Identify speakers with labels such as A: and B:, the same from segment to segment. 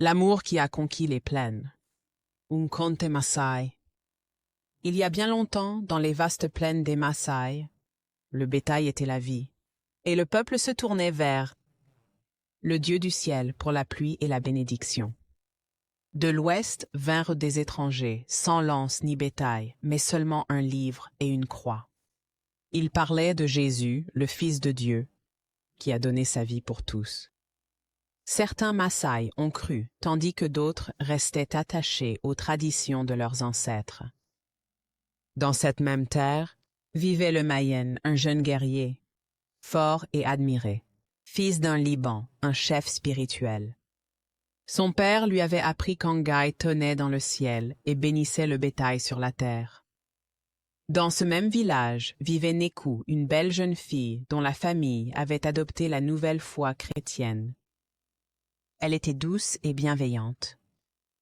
A: L'amour qui a conquis les plaines. Un conte Maasai. Il y a bien longtemps, dans les vastes plaines des Maasai, le bétail était la vie, et le peuple se tournait vers le Dieu du ciel pour la pluie et la bénédiction. De l'ouest vinrent des étrangers, sans lance ni bétail, mais seulement un livre et une croix. Ils parlaient de Jésus, le Fils de Dieu, qui a donné sa vie pour tous. Certains Maasai ont cru, tandis que d'autres restaient attachés aux traditions de leurs ancêtres. Dans cette même terre, vivait le Mayen, un jeune guerrier, fort et admiré, fils d'un Liban, un chef spirituel. Son père lui avait appris qu'Angai tenait dans le ciel et bénissait le bétail sur la terre. Dans ce même village vivait Nekou, une belle jeune fille dont la famille avait adopté la nouvelle foi chrétienne. Elle était douce et bienveillante.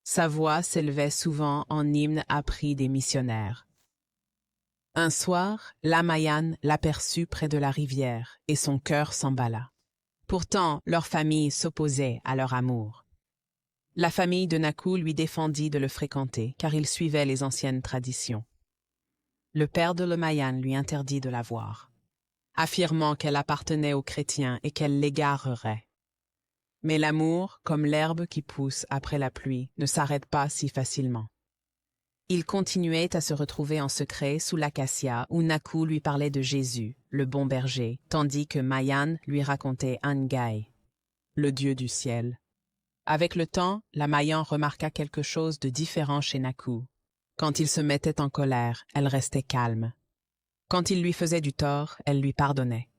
A: Sa voix s'élevait souvent en hymne appris des missionnaires. Un soir, Lamayan l'aperçut près de la rivière et son cœur s'emballa. Pourtant, leur famille s'opposait à leur amour. La famille de Nakou lui défendit de le fréquenter car il suivait les anciennes traditions. Le père de Lamayan lui interdit de la voir, affirmant qu'elle appartenait aux chrétiens et qu'elle l'égarerait. Mais l'amour, comme l'herbe qui pousse après la pluie, ne s'arrête pas si facilement. Ils continuaient à se retrouver en secret sous l'acacia où Nakou lui parlait de Jésus, le bon berger, tandis que Mayan lui racontait Angai, le Dieu du ciel. Avec le temps, la Mayan remarqua quelque chose de différent chez Nakou. Quand il se mettait en colère, elle restait calme. Quand il lui faisait du tort, elle lui pardonnait.